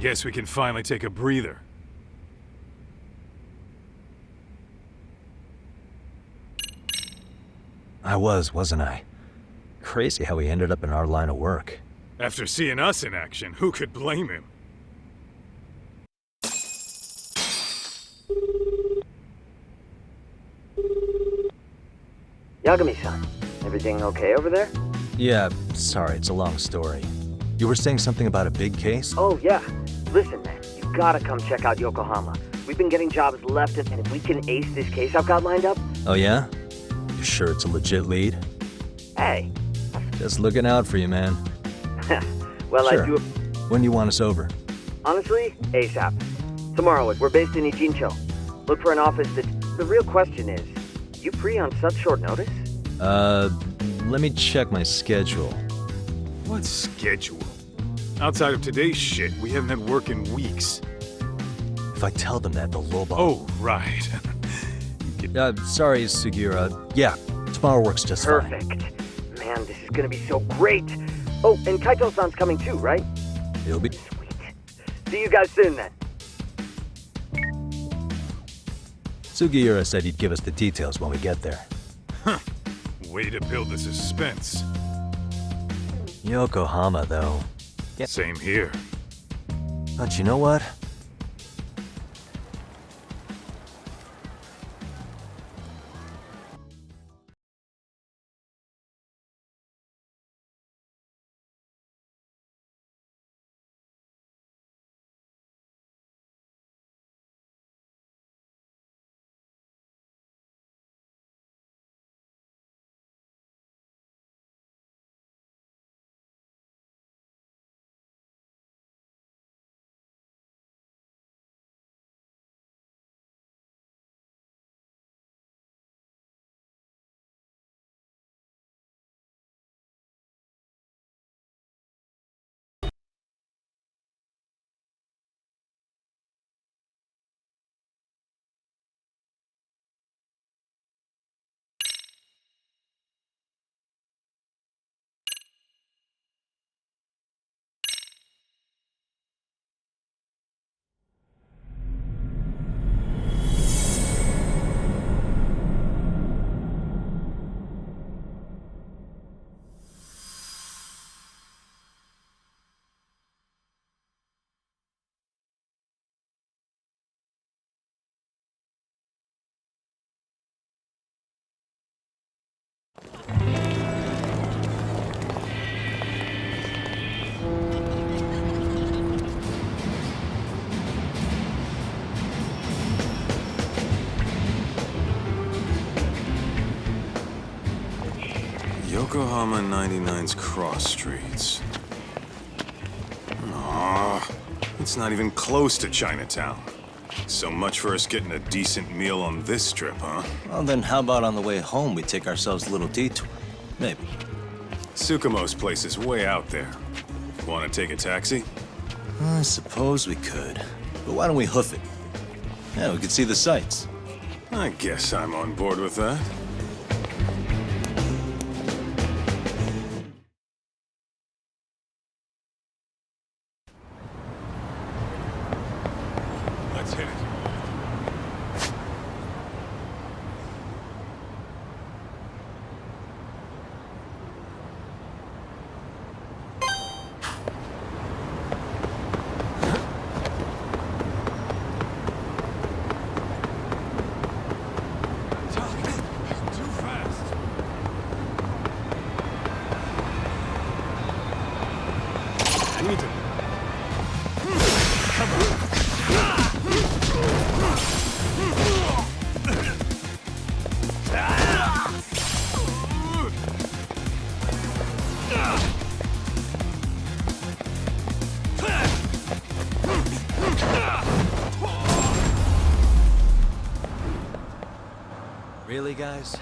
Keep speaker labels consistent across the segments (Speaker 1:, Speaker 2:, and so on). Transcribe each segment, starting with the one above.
Speaker 1: Guess we can finally take a breather.
Speaker 2: I wasn't I? Crazy how he ended up in our line of work.
Speaker 1: After seeing us in action, who could blame him?
Speaker 3: Yagami-san, everything okay over there?
Speaker 2: Yeah, sorry, it's a long story. You were saying something about a big case?
Speaker 3: Oh, yeah. Listen, man, you gotta come check out Yokohama. We've been getting jobs left, and if we can ace this case I've got lined up...
Speaker 2: Oh, yeah? You sure it's a legit lead?
Speaker 3: Hey.
Speaker 2: Just looking out for you, man.
Speaker 3: Well,
Speaker 2: sure.
Speaker 3: I do...
Speaker 2: When do you want us over?
Speaker 3: Honestly, ASAP. Tomorrow, we're based in Ijincho. Look for an office that... The real question is, you free on such short notice?
Speaker 2: Let me check my schedule.
Speaker 1: What schedule? Outside of today's shit, we haven't had work in weeks.
Speaker 2: If I tell them that, they'll lowball.
Speaker 1: Oh, right.
Speaker 2: Sorry, Sugiura. Yeah, tomorrow works just fine.
Speaker 3: Perfect. Man, this is gonna be so great. Oh, and Kaito-san's coming too, right?
Speaker 2: He'll be...
Speaker 3: Sweet. See you guys soon, then.
Speaker 2: Sugiura said he'd give us the details when we get there.
Speaker 1: Huh. Way to build the suspense.
Speaker 2: Yokohama, though.
Speaker 1: Yeah. Same here.
Speaker 2: But you know what?
Speaker 4: Yokohama 99's cross streets. Aw, it's not even close to Chinatown. So much for us getting a decent meal on this trip, huh?
Speaker 5: Well, then how about on the way home we take ourselves a little detour? Maybe.
Speaker 4: Tsukumo's place is way out there. Want to take a taxi?
Speaker 5: I suppose we could. But why don't we hoof it? Yeah, we could see the sights.
Speaker 4: I guess I'm on board with that.
Speaker 1: Let's hit it. Too fast. I need to... Come on.
Speaker 2: Really, guys?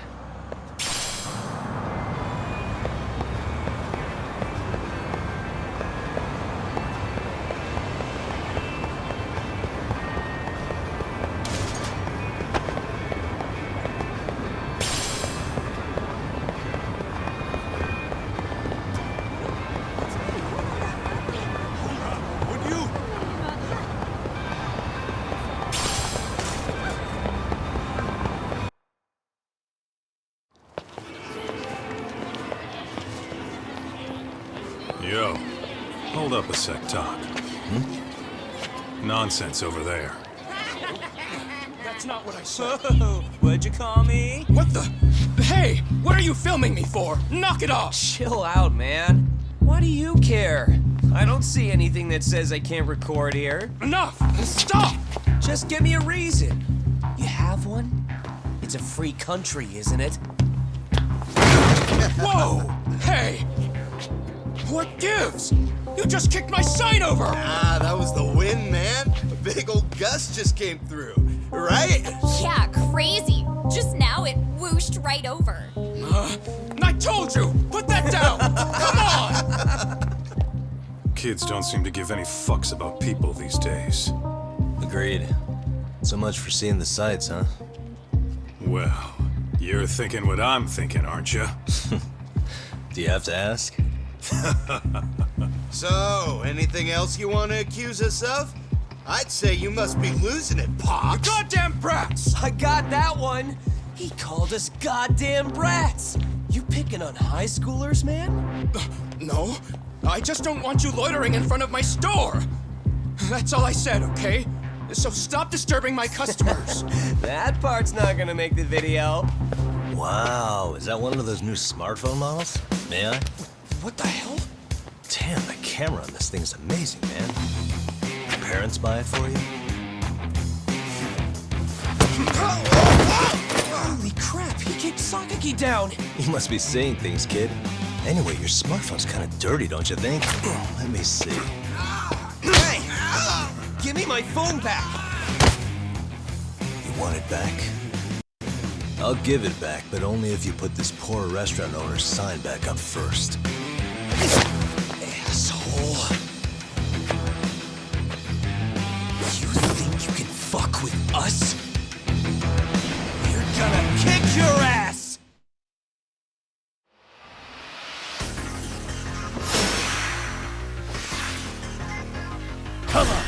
Speaker 1: Would you?
Speaker 4: Hold up a sec, Doc. Nonsense over there.
Speaker 6: That's not what I said.
Speaker 7: Whoa, what'd you call me?
Speaker 6: What the? Hey, what are you filming me for? Knock it off!
Speaker 7: Chill out, man. Why do you care? I don't see anything that says I can't record here.
Speaker 6: Enough! Stop!
Speaker 7: Just give me a reason. You have one? It's a free country, isn't it?
Speaker 6: Whoa! Hey! What gives? You just kicked my sign over!
Speaker 8: Ah, that was the wind, man. A big old gust just came through, right?
Speaker 9: Yeah, crazy. Just now it whooshed right over.
Speaker 6: I told you! Put that down! Come on!
Speaker 4: Kids don't seem to give any fucks about people these days.
Speaker 5: Agreed. So much for seeing the sights, huh?
Speaker 4: Well, you're thinking what I'm thinking, aren't you?
Speaker 5: Do you have to ask?
Speaker 8: So, anything else you want to accuse us of? I'd say you must be losing it, Pops.
Speaker 6: Goddamn brats!
Speaker 7: I got that one. He called us goddamn brats. You picking on high schoolers, man?
Speaker 6: No, I just don't want you loitering in front of my store. That's all I said, okay? So stop disturbing my customers.
Speaker 7: That part's not gonna make the video.
Speaker 5: Wow, is that one of those new smartphone models? May I?
Speaker 6: What the hell?
Speaker 5: Damn, the camera on this thing is amazing, man. Your parents buy it for you?
Speaker 7: Holy crap, he kicked Sakaki down.
Speaker 5: You must be seeing things, kid. Anyway, your smartphone's kind of dirty, don't you think? Let me see.
Speaker 7: Hey! Give me my phone back!
Speaker 5: You want it back? I'll give it back, but only if you put this poor restaurant owner's sign back up first.
Speaker 7: Asshole. You think you can fuck with us? We're gonna kick your ass! Come on!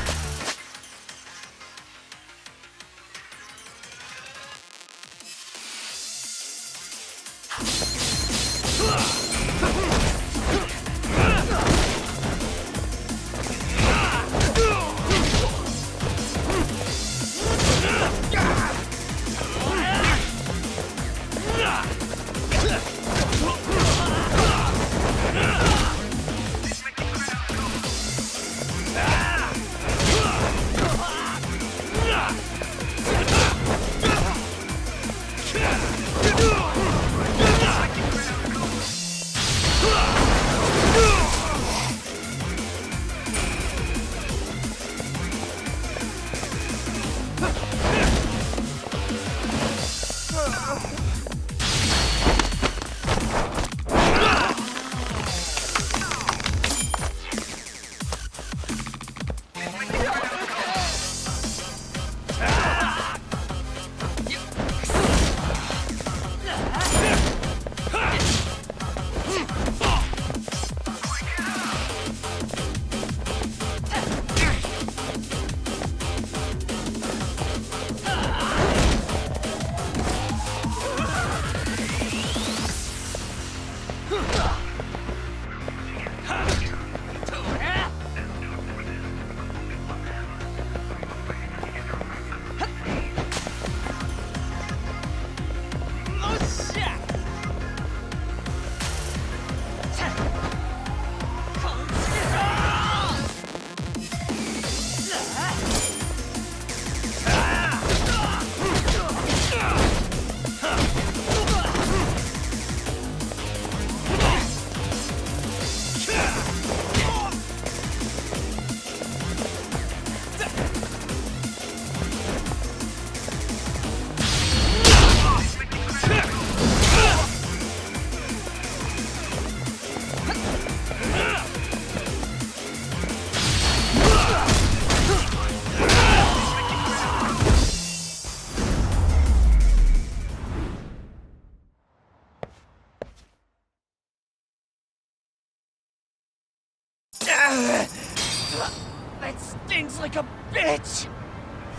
Speaker 6: That stings like a bitch!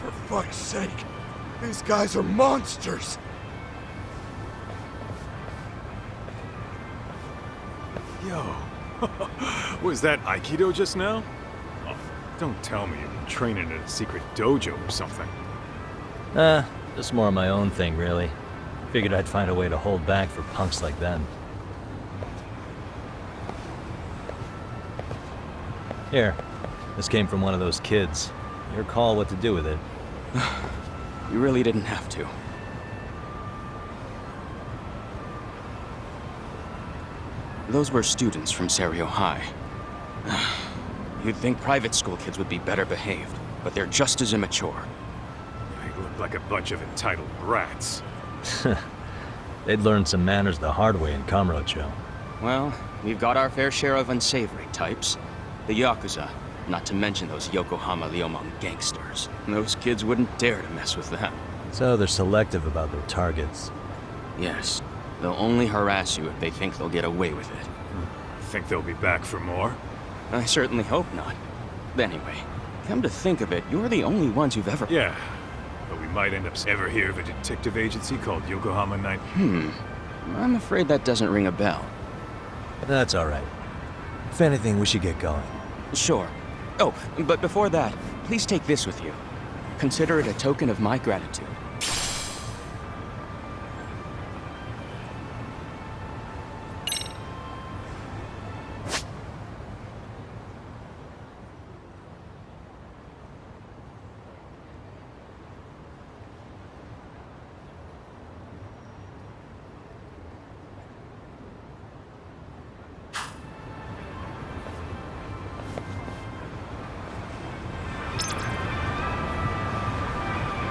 Speaker 6: For fuck's sake, these guys are monsters!
Speaker 1: Yo, Was that Aikido just now? Oh, don't tell me you've been training at a secret dojo or something.
Speaker 2: Just more of my own thing, really. Figured I'd find a way to hold back for punks like them. Here, this came from one of those kids. Your call what to do with it.
Speaker 6: You really didn't have to. Those were students from Seiryo High. You'd think private school kids would be better behaved, but they're just as immature.
Speaker 1: They look like a bunch of entitled brats.
Speaker 2: They'd learned some manners the hard way in Kamurocho.
Speaker 6: Well, we've got our fair share of unsavory types. The Yakuza, not to mention those Yokohama Ryomon gangsters. Those kids wouldn't dare to mess with them.
Speaker 2: So they're selective about their targets.
Speaker 6: Yes, they'll only harass you if they think they'll get away with it.
Speaker 1: Think they'll be back for more?
Speaker 6: I certainly hope not. Anyway, come to think of it, you're the only ones who've ever...
Speaker 1: Yeah, but we might end up ever hear of a detective agency called Yokohama Night.
Speaker 6: I'm afraid that doesn't ring a bell.
Speaker 2: That's all right. If anything, we should get going.
Speaker 6: Sure. Oh, but before that, please take this with you. Consider it a token of my gratitude.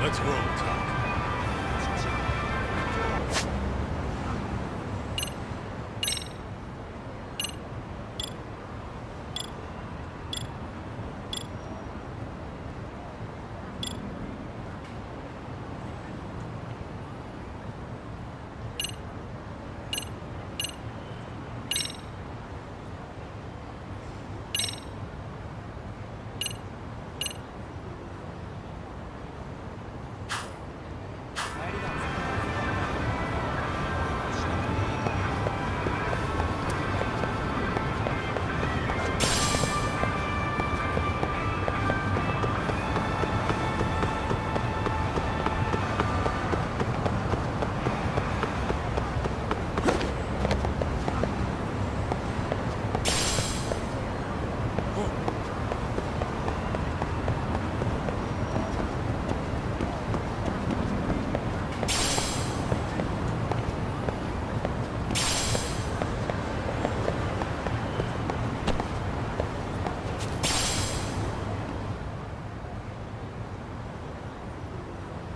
Speaker 1: Let's roll, Tom.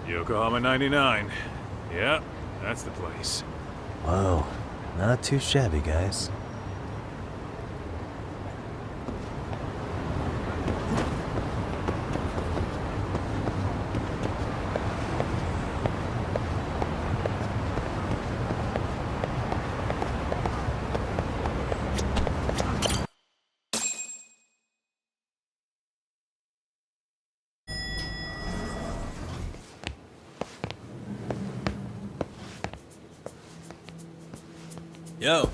Speaker 1: Yokohama 99. Yeah, that's the place.
Speaker 2: Whoa, not too shabby, guys.
Speaker 5: Yo.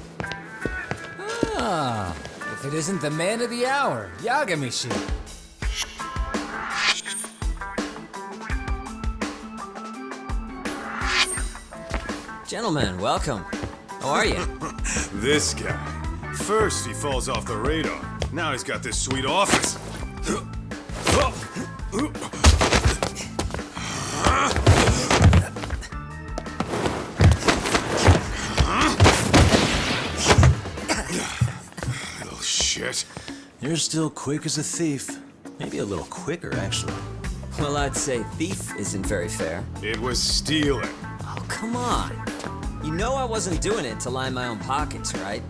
Speaker 10: Ah, if it isn't the man of the hour, Yagamishi.
Speaker 7: Gentlemen, welcome. How are you?
Speaker 4: This guy. First he falls off the radar. Now he's got this sweet office. Little shit.
Speaker 5: You're still quick as a thief. Maybe a little quicker, actually.
Speaker 7: Well, I'd say thief isn't very fair.
Speaker 4: It was stealing.
Speaker 7: Oh, come on. You know I wasn't doing it to line my own pockets, right?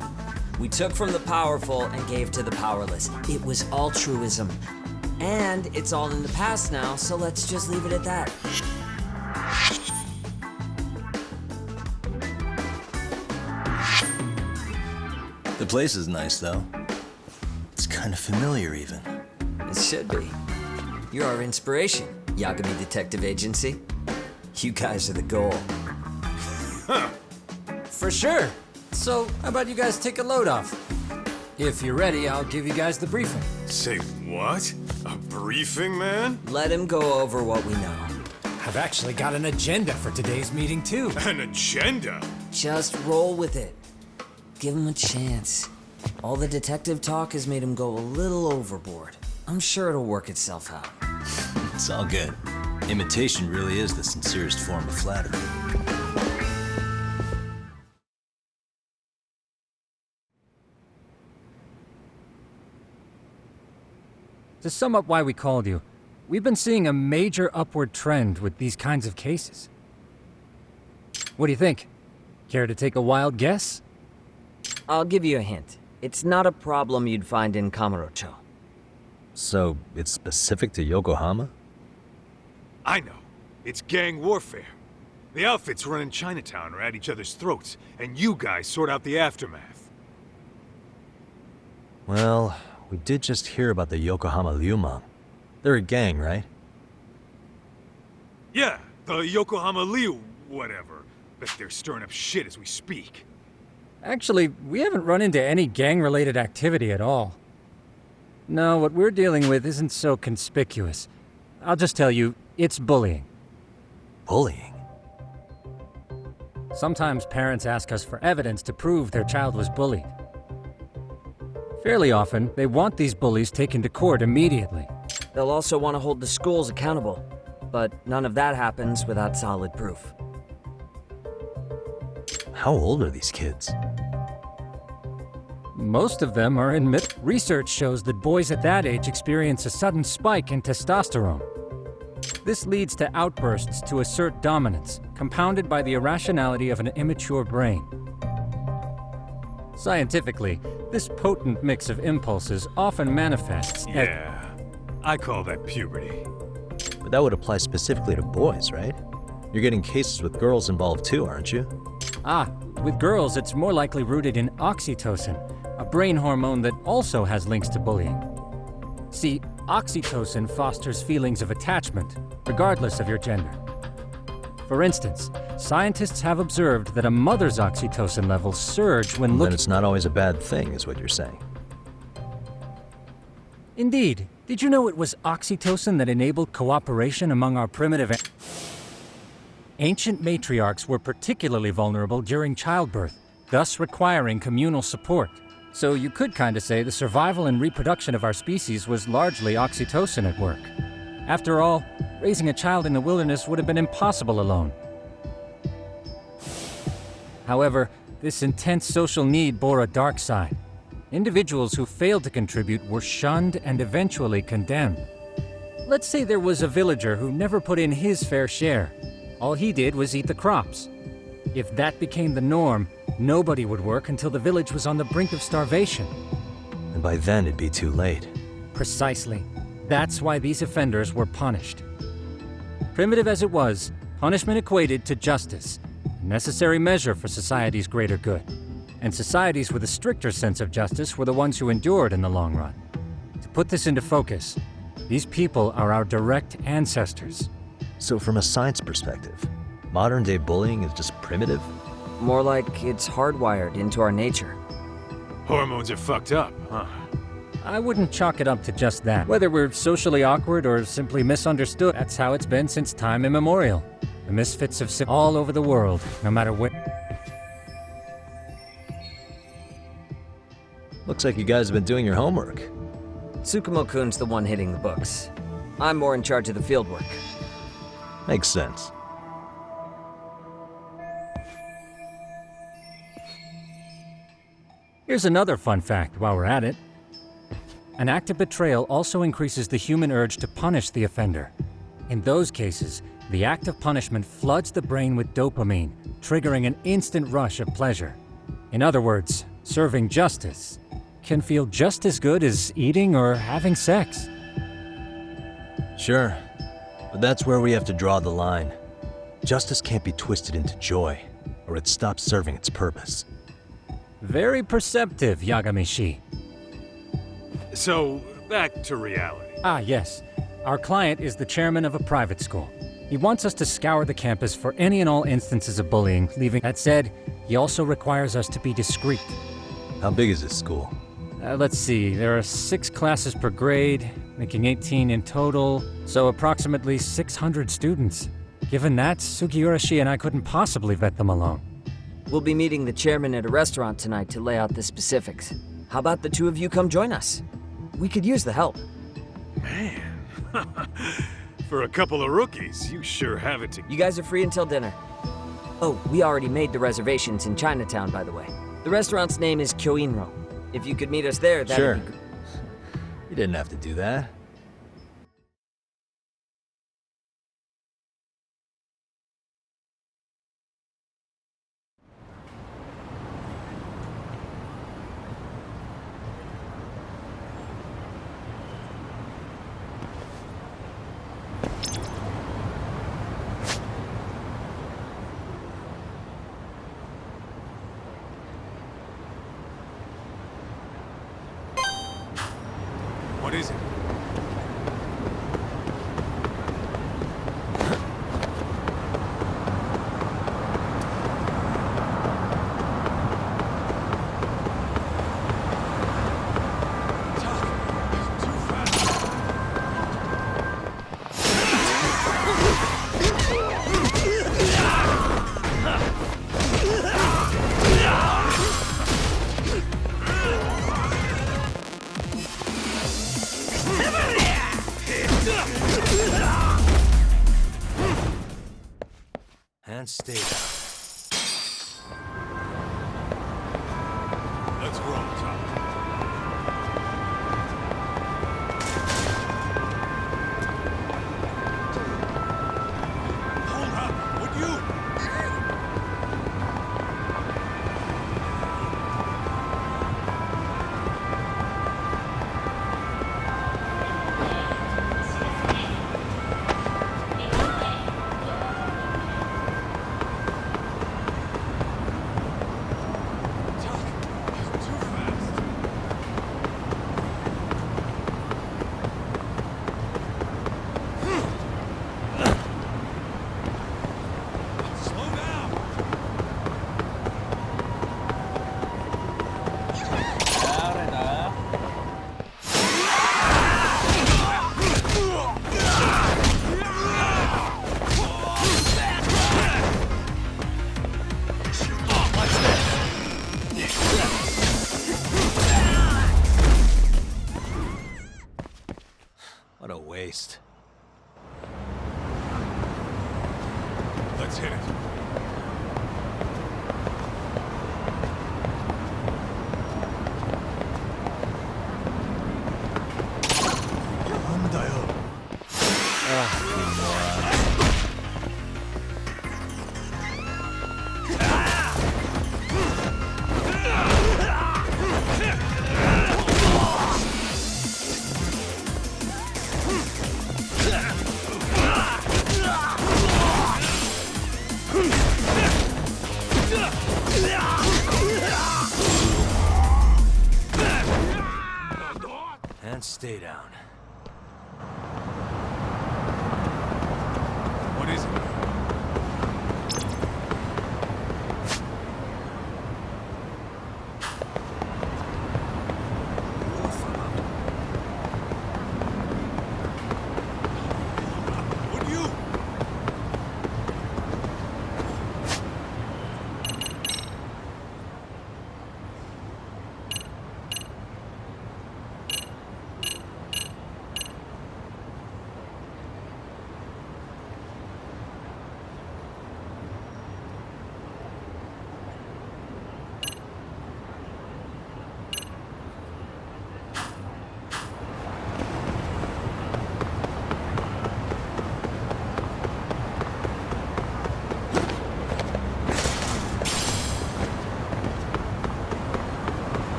Speaker 7: We took from the powerful and gave to the powerless. It was altruism. And it's all in the past now, so let's just leave it at that.
Speaker 5: The place is nice, though. It's kind of familiar, even.
Speaker 7: It should be. You're our inspiration, Yagami Detective Agency. You guys are the goal.
Speaker 10: For sure. So, how about you guys take a load off? If you're ready, I'll give you guys the briefing.
Speaker 4: Say what? A briefing, man?
Speaker 7: Let him go over what we know.
Speaker 10: I've actually got an agenda for today's meeting, too.
Speaker 4: An agenda?
Speaker 7: Just roll with it. Give him a chance. All the detective talk has made him go a little overboard. I'm sure it'll work itself out.
Speaker 5: It's all good. Imitation really is the sincerest form of flattery.
Speaker 11: To sum up why we called you, we've been seeing a major upward trend with these kinds of cases. What do you think? Care to take a wild guess?
Speaker 7: I'll give you a hint. It's not a problem you'd find in Kamurocho.
Speaker 2: So, it's specific to Yokohama?
Speaker 1: I know. It's gang warfare. The outfits running Chinatown are at each other's throats, and you guys sort out the aftermath.
Speaker 2: Well, we did just hear about the Yokohama Liumang. They're a gang, right?
Speaker 1: Yeah, the Yokohama Liu, whatever. Bet they're stirring up shit as we speak.
Speaker 11: Actually, we haven't run into any gang-related activity at all. No, what we're dealing with isn't so conspicuous. I'll just tell you, it's bullying.
Speaker 2: Bullying?
Speaker 11: Sometimes parents ask us for evidence to prove their child was bullied. Fairly often, they want these bullies taken to court immediately.
Speaker 7: They'll also want to hold the schools accountable, but none of that happens without solid proof.
Speaker 2: How old are these kids?
Speaker 11: Most of them are in mid. Research shows that boys at that age experience a sudden spike in testosterone. This leads to outbursts to assert dominance, compounded by the irrationality of an immature brain. Scientifically, this potent mix of impulses often manifests as...
Speaker 1: Yeah, I call that puberty.
Speaker 2: But that would apply specifically to boys, right? You're getting cases with girls involved too, aren't you?
Speaker 11: Ah, with girls it's more likely rooted in oxytocin, a brain hormone that also has links to bullying. See, oxytocin fosters feelings of attachment, regardless of your gender. For instance, scientists have observed that a mother's oxytocin levels surge when looking...
Speaker 2: Then it's not always a bad thing, is what you're saying.
Speaker 11: Indeed. Did you know it was oxytocin that enabled cooperation among our primitive... Ancient matriarchs were particularly vulnerable during childbirth, thus requiring communal support. So you could kinda say the survival and reproduction of our species was largely oxytocin at work. After all, raising a child in the wilderness would have been impossible alone. However, this intense social need bore a dark side. Individuals who failed to contribute were shunned and eventually condemned. Let's say there was a villager who never put in his fair share. All he did was eat the crops. If that became the norm, nobody would work until the village was on the brink of starvation.
Speaker 2: And by then it'd be too late.
Speaker 11: Precisely. That's why these offenders were punished. Primitive as it was, punishment equated to justice, a necessary measure for society's greater good. And societies with a stricter sense of justice were the ones who endured in the long run. To put this into focus, these people are our direct ancestors.
Speaker 2: So from a science perspective, modern-day bullying is just primitive?
Speaker 7: More like it's hardwired into our nature.
Speaker 1: Hormones are fucked up, huh?
Speaker 11: I wouldn't chalk it up to just that. Whether we're socially awkward or simply misunderstood, that's how it's been since time immemorial. The misfits of all over the world, no matter what.
Speaker 2: Looks like you guys have been doing your homework.
Speaker 7: Tsukumo-kun's the one hitting the books. I'm more in charge of the fieldwork.
Speaker 2: Makes sense.
Speaker 11: Here's another fun fact while we're at it. An act of betrayal also increases the human urge to punish the offender. In those cases, the act of punishment floods the brain with dopamine, triggering an instant rush of pleasure. In other words, serving justice can feel just as good as eating or having sex.
Speaker 2: Sure, but that's where we have to draw the line. Justice can't be twisted into joy, or it stops serving its purpose.
Speaker 11: Very perceptive, Yagamishi.
Speaker 1: So, back to reality.
Speaker 11: Ah, yes. Our client is the chairman of a private school. He wants us to scour the campus for any and all instances of bullying, leaving... That said, he also requires us to be discreet.
Speaker 2: How big is this school?
Speaker 11: Let's see, there are 6 classes per grade, making 18 in total, so approximately 600 students. Given that, Sugiurashi and I couldn't possibly vet them alone.
Speaker 7: We'll be meeting the chairman at a restaurant tonight to lay out the specifics. How about the two of you come join us? We could use the help.
Speaker 1: Man, for a couple of rookies, you sure have it to...
Speaker 7: You guys are free until dinner. Oh, we already made the reservations in Chinatown, by the way. The restaurant's name is Kyoinro. If you could meet us there, that'd
Speaker 2: Sure.
Speaker 7: be good.
Speaker 2: You didn't have to do that.
Speaker 1: What is it?
Speaker 2: And stay down.
Speaker 1: Let's roll, Tom. Hold up, would you?
Speaker 2: What a waste.
Speaker 1: Let's hit it.
Speaker 2: And stay down.
Speaker 1: What is it? Would you?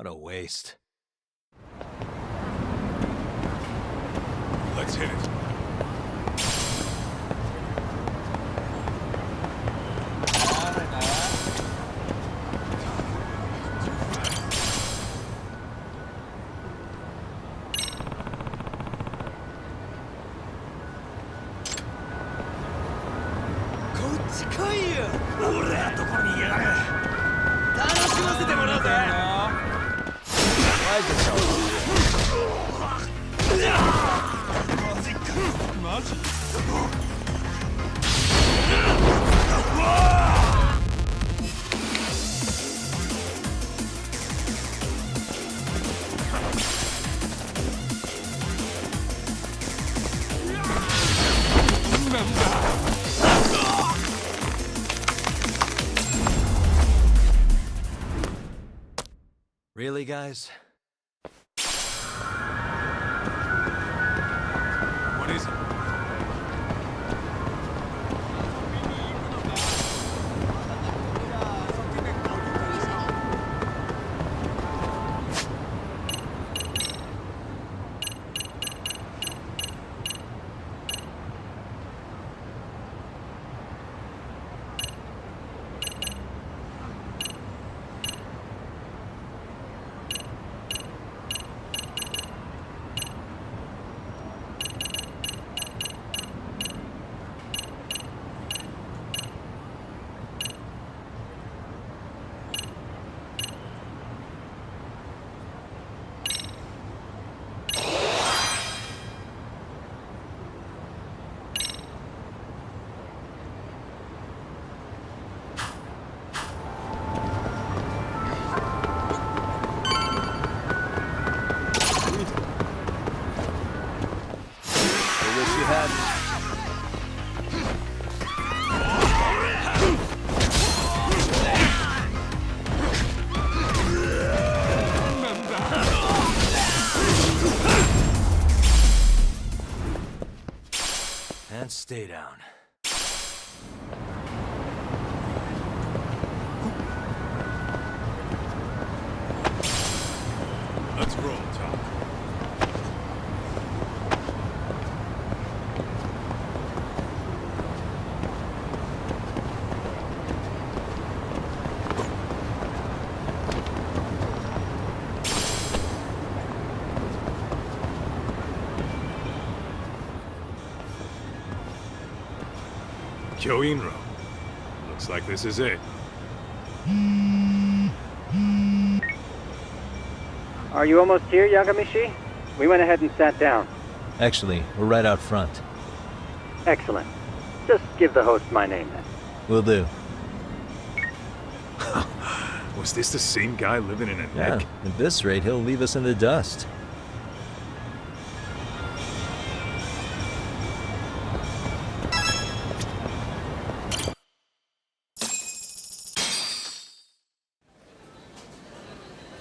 Speaker 2: What a waste.
Speaker 1: Let's hit it.
Speaker 2: Really, guys?
Speaker 1: What is it?
Speaker 2: And stay down.
Speaker 1: Let's roll, Tom. Kyoinro. Looks like this is it.
Speaker 3: Are you almost here, Yagamishi? We went ahead and sat down.
Speaker 2: Actually, we're right out front.
Speaker 3: Excellent. Just give the host my name then.
Speaker 2: Will do.
Speaker 1: Was this the same guy living in a
Speaker 2: Yeah,
Speaker 1: neck?
Speaker 2: at this rate, he'll leave us in the dust.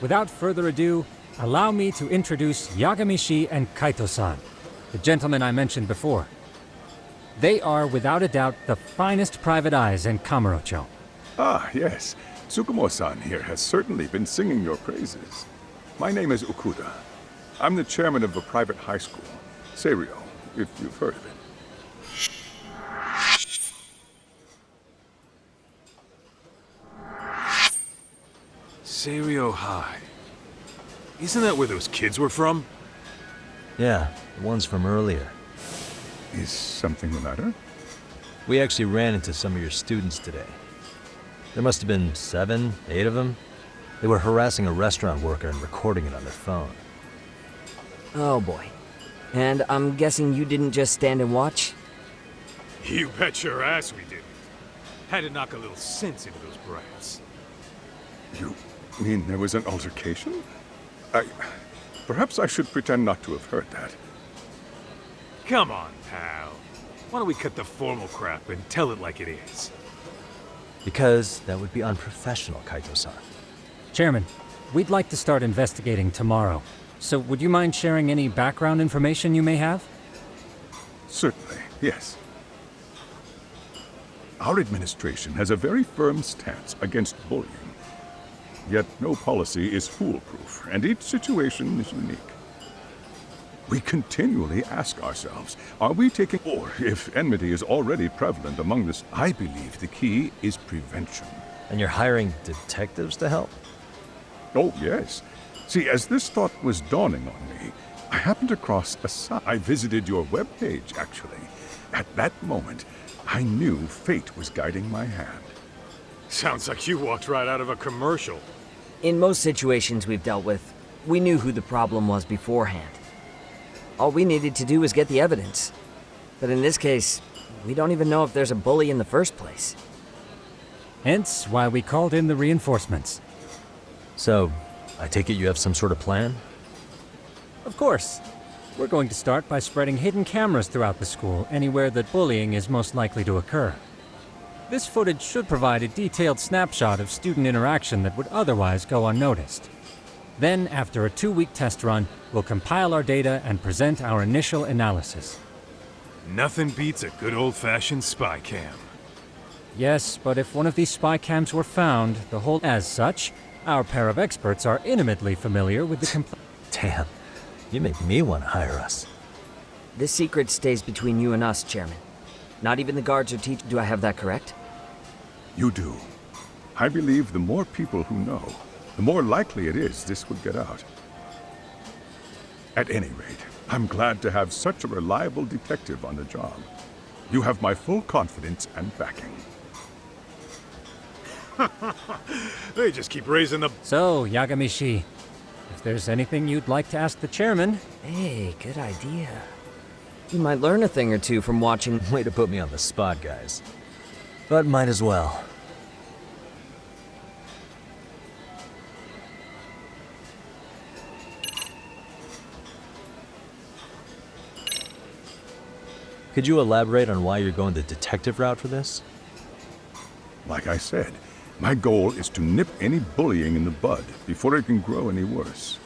Speaker 11: Without further ado, allow me to introduce Yagamishi and Kaito-san, the gentlemen I mentioned before. They are, without a doubt, the finest private eyes in Kamurocho.
Speaker 12: Ah, yes. Tsukumo-san here has certainly been singing your praises. My name is Okuda. I'm the chairman of a private high school, Seiryo, if you've heard of it.
Speaker 1: Seiryo High. Isn't that where those kids were from?
Speaker 2: Yeah, the ones from earlier.
Speaker 12: Is something the matter?
Speaker 2: We actually ran into some of your students today. There must have been 7, 8 of them. They were harassing a restaurant worker and recording it on their phone.
Speaker 7: Oh boy. And I'm guessing you didn't just stand and watch?
Speaker 1: You bet your ass we didn't. Had to knock a little sense into those brats.
Speaker 12: You mean there was an altercation? Perhaps I should pretend not to have heard that.
Speaker 1: Come on, pal. Why don't we cut the formal crap and tell it like it is?
Speaker 2: Because that would be unprofessional, Kaito-san.
Speaker 11: Chairman, we'd like to start investigating tomorrow. So would you mind sharing any background information you may have?
Speaker 12: Certainly, yes. Our administration has a very firm stance against bullying. Yet no policy is foolproof, and each situation is unique. We continually ask ourselves, are we taking... Or if enmity is already prevalent among us, I believe the key is prevention.
Speaker 2: And you're hiring detectives to help?
Speaker 12: Oh, yes. See, as this thought was dawning on me, I happened across a site. I visited your webpage, actually. At that moment, I knew fate was guiding my hand.
Speaker 1: Sounds like you walked right out of a commercial.
Speaker 7: In most situations we've dealt with, we knew who the problem was beforehand. All we needed to do was get the evidence. But in this case, we don't even know if there's a bully in the first place.
Speaker 11: Hence why we called in the reinforcements.
Speaker 2: So, I take it you have some sort of plan?
Speaker 11: Of course. We're going to start by spreading hidden cameras throughout the school, anywhere that bullying is most likely to occur. This footage should provide a detailed snapshot of student interaction that would otherwise go unnoticed. Then, after a 2-week test run, we'll compile our data and present our initial analysis.
Speaker 1: Nothing beats a good old-fashioned spy cam.
Speaker 11: Yes, but if one of these spy cams were found, the whole... As such, our pair of experts are intimately familiar with the
Speaker 2: Damn, you make me want to hire us.
Speaker 7: This secret stays between you and us, Chairman. Not even the guards or teachers. Do I have that correct?
Speaker 12: You do. I believe the more people who know, the more likely it is this would get out. At any rate, I'm glad to have such a reliable detective on the job. You have my full confidence and backing.
Speaker 1: They just keep raising the...
Speaker 11: So, Yagami-shi, if there's anything you'd like to ask the chairman...
Speaker 7: Hey, good idea. You might learn a thing or two from watching...
Speaker 2: Way to put me on the spot, guys. But might as well. Could you elaborate on why you're going the detective route for this?
Speaker 12: Like I said, my goal is to nip any bullying in the bud before it can grow any worse.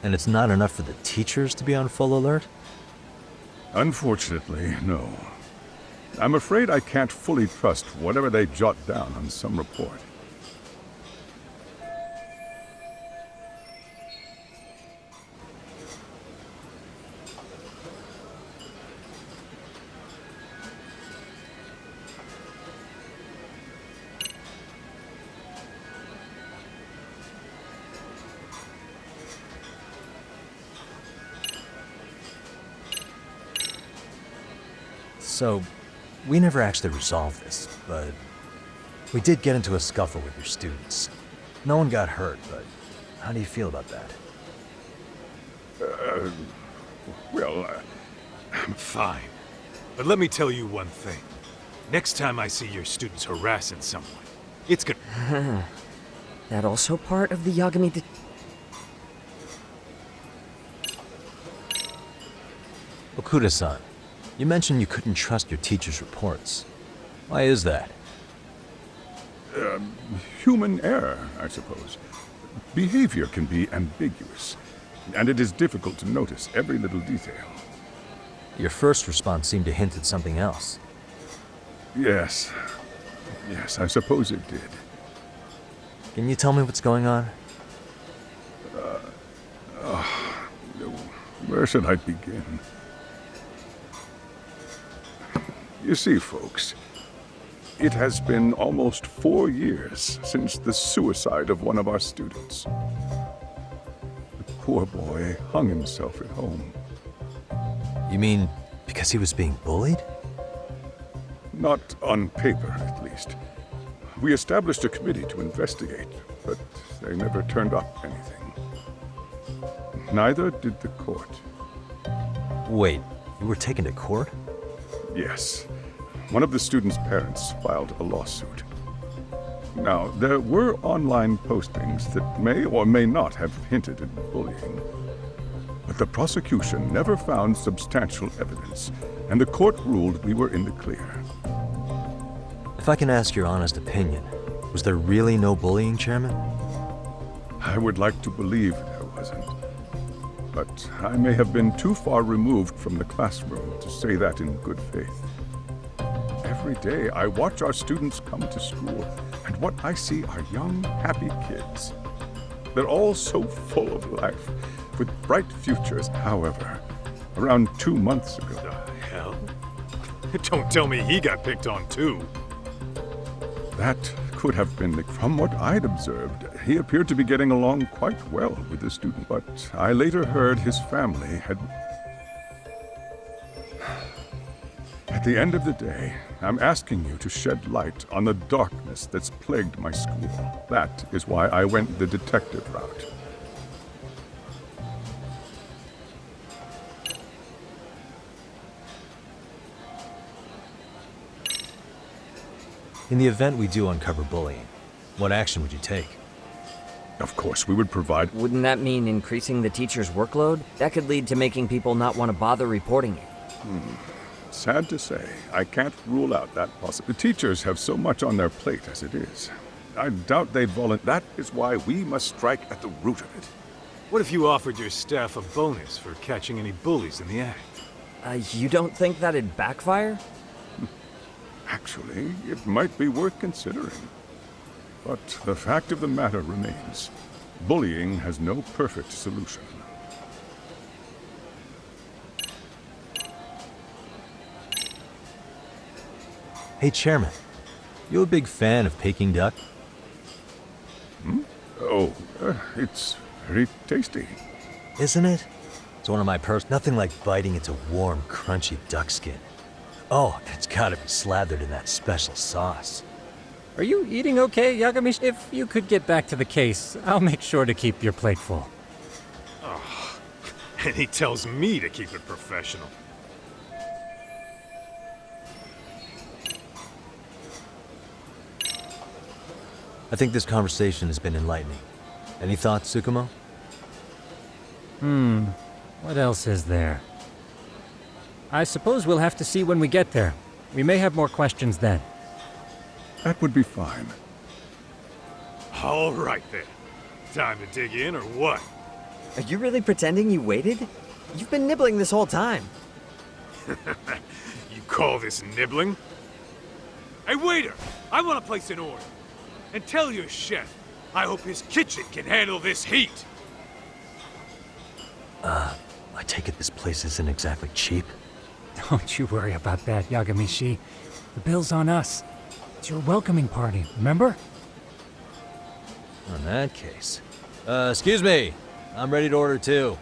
Speaker 2: And it's not enough for the teachers to be on full alert?
Speaker 12: Unfortunately, no. I'm afraid I can't fully trust whatever they jot down on some report.
Speaker 2: So, we never actually resolved this, but we did get into a scuffle with your students. No one got hurt, but how do you feel about that?
Speaker 1: I'm fine. But let me tell you one thing. Next time I see your students harassing someone, it's gonna...
Speaker 7: That also part of the Yagami...
Speaker 2: Okuda-san, you mentioned you couldn't trust your teacher's reports. Why is that?
Speaker 12: Human error, I suppose. Behavior can be ambiguous, and it is difficult to notice every little detail.
Speaker 2: Your first response seemed to hint at something else.
Speaker 12: Yes. Yes, I suppose it did.
Speaker 2: Can you tell me what's going on?
Speaker 12: Where should I begin? You see, folks, it has been almost 4 years since the suicide of one of our students. The poor boy hung himself at home.
Speaker 2: You mean because he was being bullied?
Speaker 12: Not on paper, at least. We established a committee to investigate, but they never turned up anything. Neither did the court.
Speaker 2: Wait, you were taken to court?
Speaker 12: Yes. One of the students' parents filed a lawsuit. Now, there were online postings that may or may not have hinted at bullying. But the prosecution never found substantial evidence, and the court ruled we were in the clear.
Speaker 2: If I can ask your honest opinion, was there really no bullying, Chairman?
Speaker 12: I would like to believe there wasn't. But I may have been too far removed from the classroom to say that in good faith. Every day I watch our students come to school, And what I see are young, happy kids. They're all so full of life, with bright futures. However, around 2 months ago...
Speaker 1: The hell? Don't tell me he got picked on too.
Speaker 12: That could have been... From what I'd observed, he appeared to be getting along quite well with the student, but I later heard his family had... At the end of the day, I'm asking you to shed light on the darkness that's plagued my school. That is why I went the detective route.
Speaker 2: In the event we do uncover bullying, what action would you take?
Speaker 12: Of course, we would provide...
Speaker 7: Wouldn't that mean increasing the teacher's workload? That could lead to making people not want to bother reporting it.
Speaker 12: Sad to say, I can't rule out that possibility. The teachers have so much on their plate as it is. I doubt they'd volunteer. That is why we must strike at the root of it.
Speaker 1: What if you offered your staff a bonus for catching any bullies in the act?
Speaker 7: You don't think that'd backfire?
Speaker 12: Actually, it might be worth considering. But the fact of the matter remains, bullying has no perfect solution.
Speaker 2: Hey, Chairman, you a big fan of Peking duck?
Speaker 12: Oh, it's very tasty.
Speaker 2: Isn't it? It's one of my nothing like biting into warm, crunchy duck skin. Oh, it's gotta be slathered in that special sauce.
Speaker 11: Are you eating okay, Yagami? If you could get back to the case, I'll make sure to keep your plate full.
Speaker 1: Oh, and he tells me to keep it professional.
Speaker 2: I think this conversation has been enlightening. Any thoughts, Tsukumo?
Speaker 11: What else is there? I suppose we'll have to see when we get there. We may have more questions then.
Speaker 12: That would be fine.
Speaker 1: All right then. Time to dig in or what?
Speaker 3: Are you really pretending you waited? You've been nibbling this whole time.
Speaker 1: You call this nibbling? Hey waiter, I want to place an order. And tell your chef, I hope his kitchen can handle this heat.
Speaker 2: I take it this place isn't exactly cheap?
Speaker 11: Don't you worry about that, Yagami-shi. The bill's on us. It's your welcoming party, remember?
Speaker 2: In that case... excuse me. I'm ready to order too.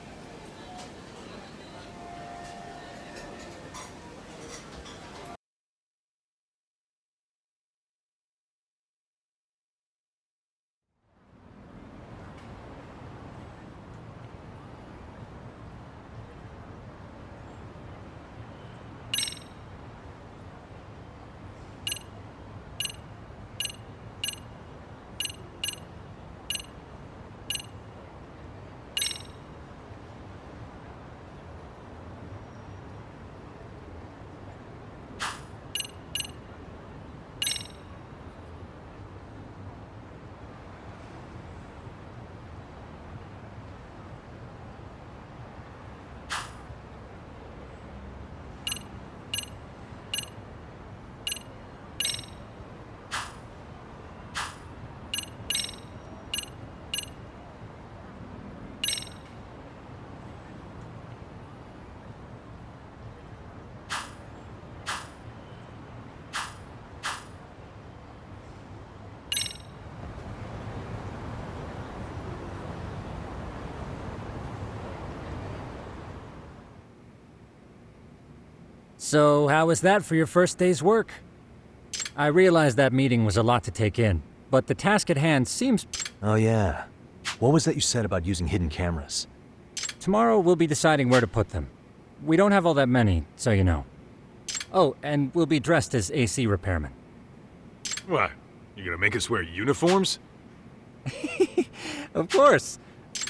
Speaker 11: So, how was that for your first day's work? I realized that meeting was a lot to take in, but the task at hand seems...
Speaker 2: Oh yeah. What was that you said about using hidden cameras?
Speaker 11: Tomorrow we'll be deciding where to put them. We don't have all that many, so you know. Oh, and we'll be dressed as AC repairmen.
Speaker 1: What? You gonna make us wear uniforms?
Speaker 11: Of course.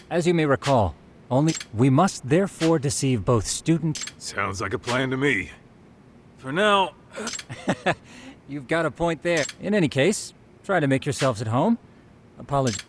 Speaker 11: As you may recall, we must therefore deceive both students...
Speaker 1: Sounds like a plan to me. For now...
Speaker 11: You've got a point there. In any case, try to make yourselves at home. Apologies.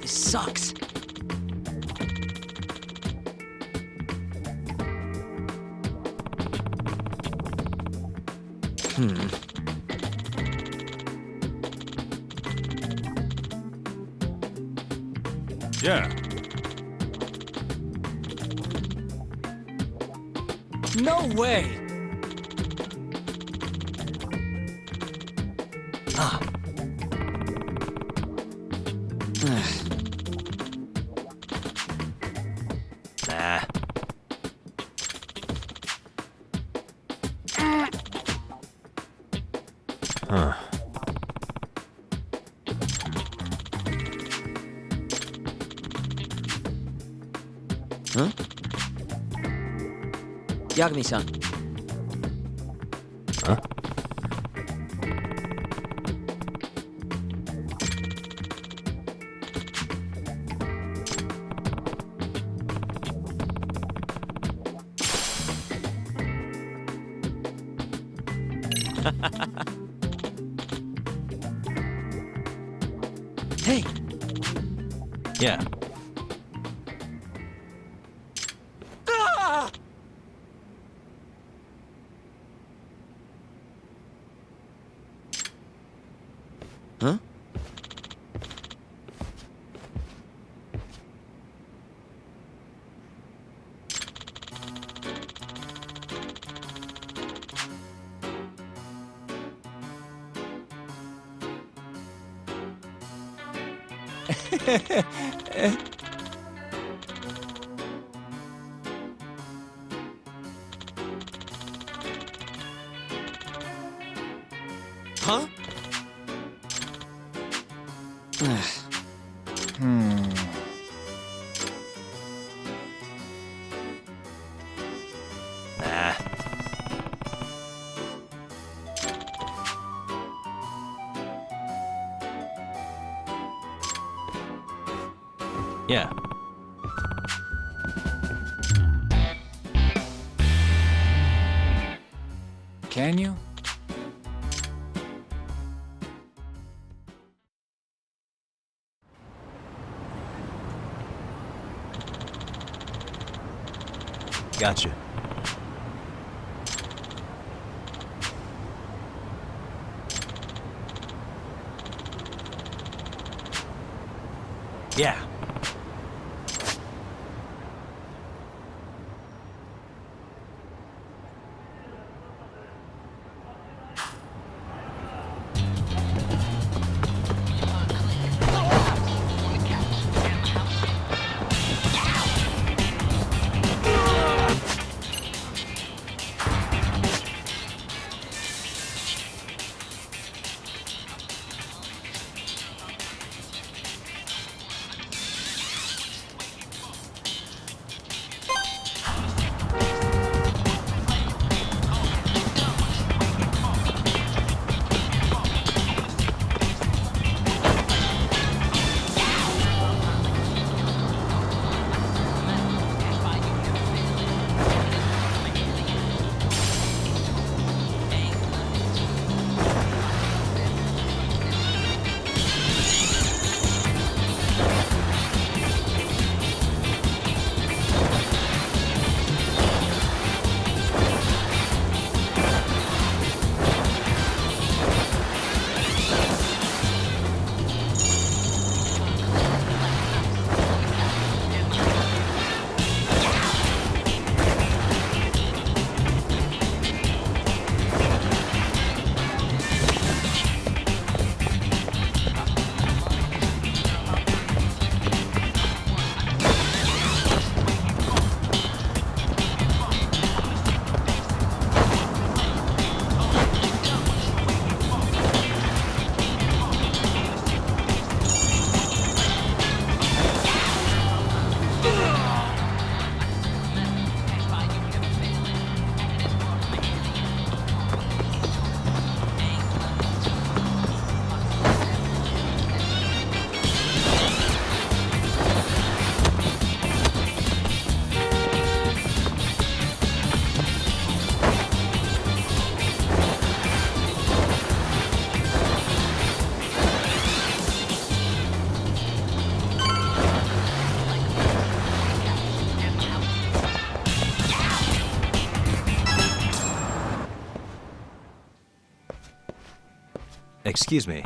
Speaker 7: This sucks.
Speaker 1: Yeah.
Speaker 10: No way!
Speaker 5: Nah.
Speaker 2: Huh.
Speaker 7: Huh? Yagami-san.
Speaker 2: Huh?
Speaker 7: Hey!
Speaker 5: Yeah.
Speaker 7: Huh? Huh?
Speaker 5: Nah. Yeah.
Speaker 11: Can you?
Speaker 5: Gotcha. Yeah. Excuse me.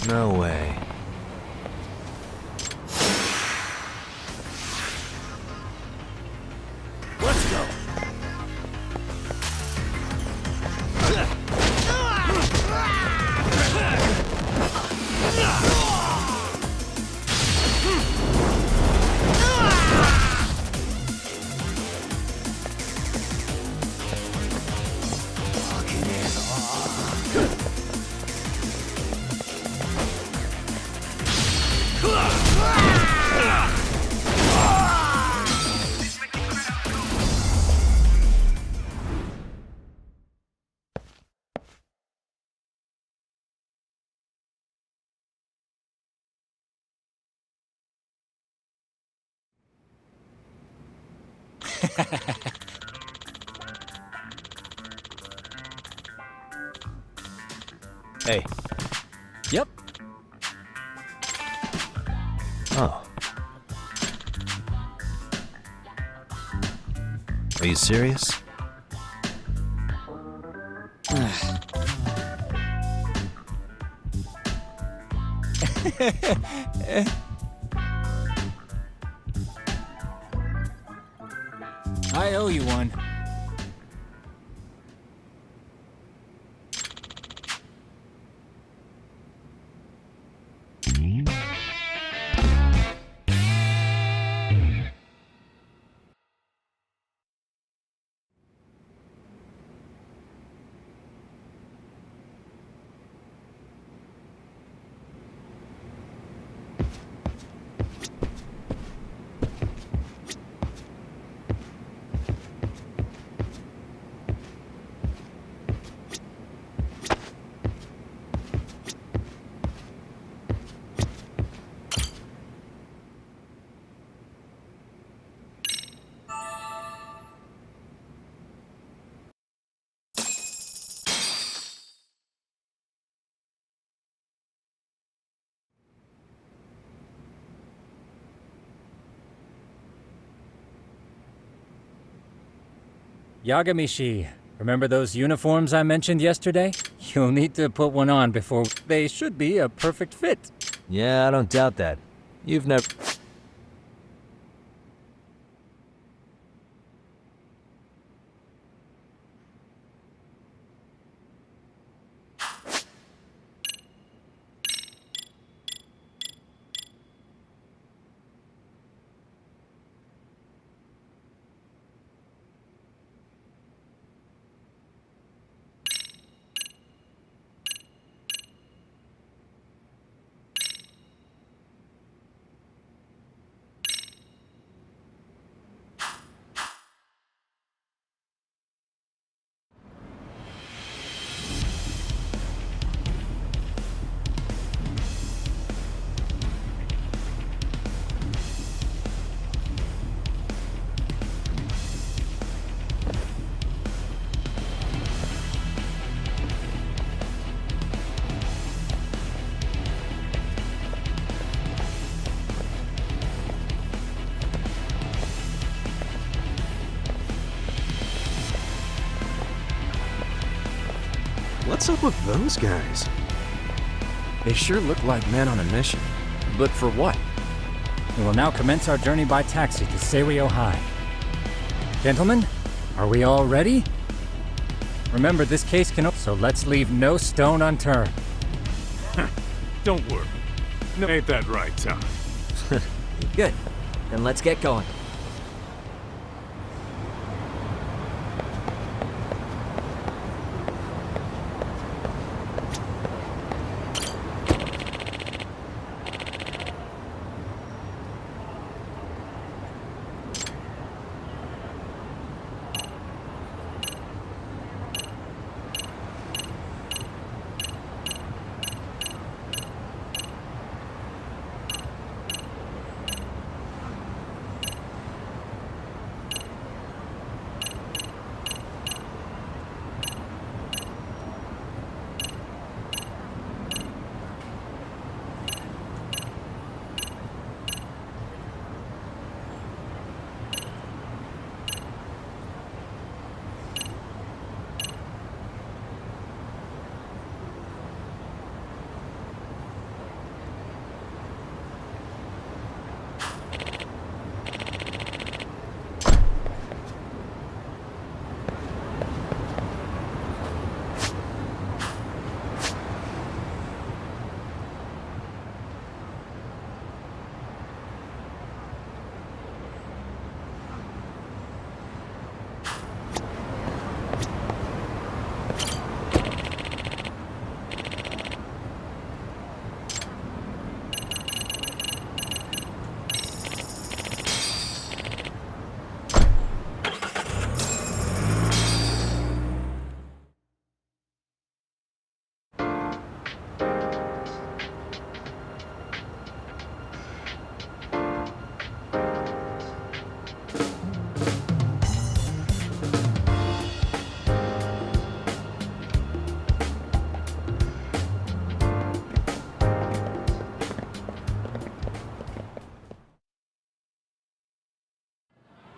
Speaker 5: No way.
Speaker 8: Let's go.
Speaker 5: Hey.
Speaker 11: Yep.
Speaker 5: Oh. Are you serious?
Speaker 11: I owe you one. Yagamishi, remember those uniforms I mentioned yesterday? You'll need to put one on before they should be a perfect fit.
Speaker 5: Yeah, I don't doubt that. You've never...
Speaker 13: What's up with those guys? They sure look like men on a mission. But for what?
Speaker 11: We will now commence our journey by taxi to Seiryo High. Gentlemen, are we all ready? Remember, this case can... So let's leave no stone unturned.
Speaker 1: Don't worry. No, ain't that right, Tom?
Speaker 7: Good. Then let's get going.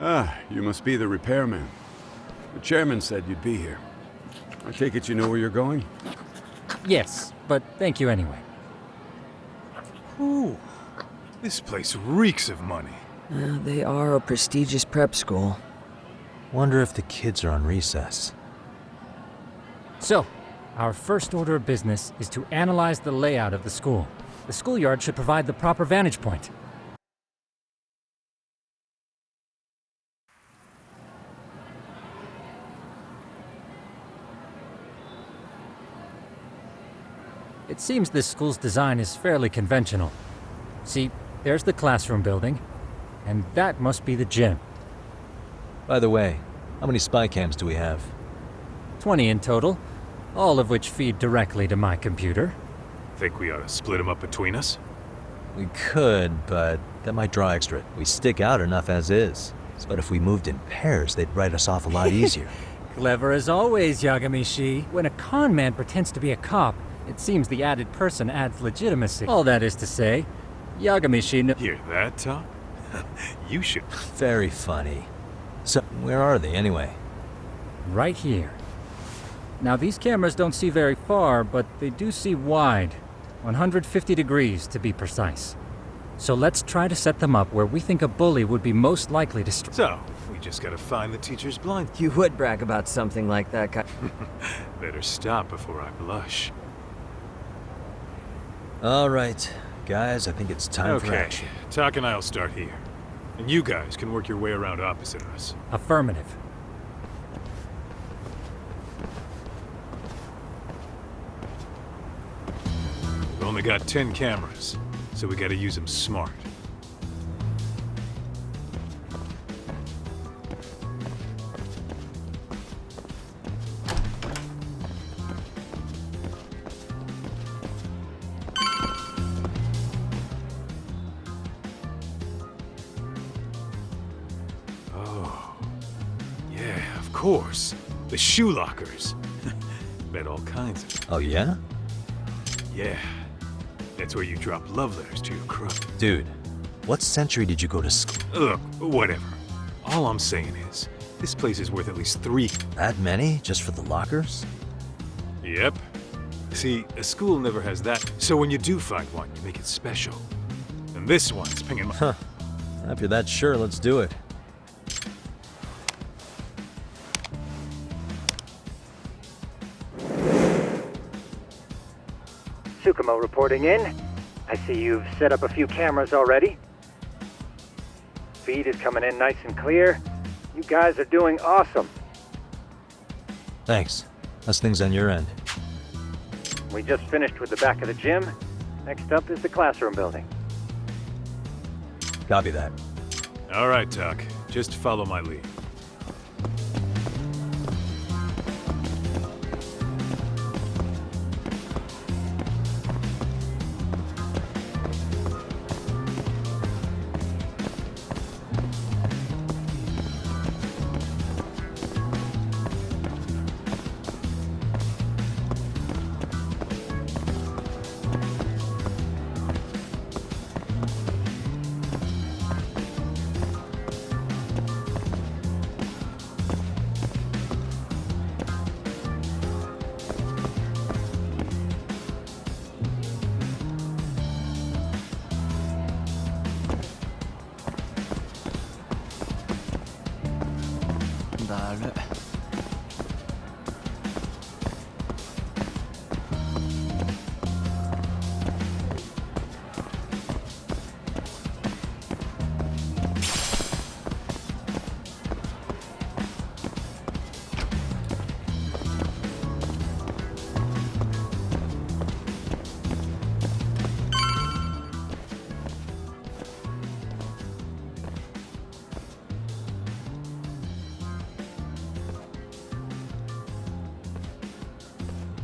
Speaker 14: Ah, you must be the repairman. The chairman said you'd be here. I take it you know where you're going?
Speaker 11: Yes, but thank you anyway.
Speaker 1: Ooh, this place reeks of money.
Speaker 7: They are a prestigious prep school.
Speaker 2: Wonder if the kids are on recess.
Speaker 11: So, our first order of business is to analyze the layout of the school. The schoolyard should provide the proper vantage point. It seems this school's design is fairly conventional. See, there's the classroom building, and that must be the gym.
Speaker 2: By the way, how many spy cams do we have?
Speaker 11: 20 in total, all of which feed directly to my computer.
Speaker 1: Think we ought to split them up between us?
Speaker 2: We could, but that might draw extra. We stick out enough as is. But if we moved in pairs, they'd write us off a lot easier.
Speaker 11: Clever as always, Yagami-shi. When a con man pretends to be a cop, it seems the added person adds legitimacy. All that is to say, Yagami-shi
Speaker 1: Hear that, Tom? You should...
Speaker 2: Very funny. So, where are they anyway?
Speaker 11: Right here. Now, these cameras don't see very far, but they do see wide. 150 degrees, to be precise. So let's try to set them up where we think a bully would be most likely to strike.
Speaker 1: So, we just gotta find the teacher's blind.
Speaker 7: You would brag about something like that,
Speaker 1: Better stop before I blush.
Speaker 2: All right, guys, I think it's time for action.
Speaker 1: Okay, Tak and I'll start here. And you guys can work your way around opposite us.
Speaker 11: Affirmative.
Speaker 1: We've only got 10 cameras, so we gotta use them smart. Oh, yeah, of course. The shoe lockers. Bet all kinds of...
Speaker 2: Oh, yeah?
Speaker 1: Yeah. That's where you drop love letters to your crush.
Speaker 2: Dude, what century did you go to school?
Speaker 1: Look, whatever. All I'm saying is, this place is worth at least 3.
Speaker 2: That many? Just for the lockers?
Speaker 1: Yep. See, a school never has that, so when you do find one, you make it special. And this one's pinging my...
Speaker 2: Huh. If you're that sure, let's do it.
Speaker 3: Tsukumo reporting in. I see you've set up a few cameras already. Feed is coming in nice and clear. You guys are doing awesome.
Speaker 2: Thanks. How's things on your end?
Speaker 3: We just finished with the back of the gym. Next up is the classroom building.
Speaker 2: Copy that.
Speaker 1: All right, Tak. Just follow my lead.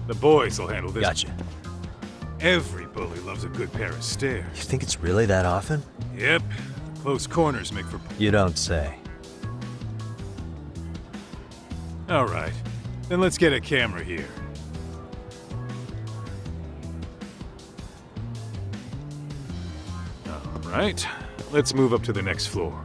Speaker 1: The boys will handle this.
Speaker 2: Gotcha.
Speaker 1: Every bully loves a good pair of stairs.
Speaker 2: You think it's really that often?
Speaker 1: Yep. Close corners make for...
Speaker 2: You don't say.
Speaker 1: All right. Then let's get a camera here. All right. Let's move up to the next floor.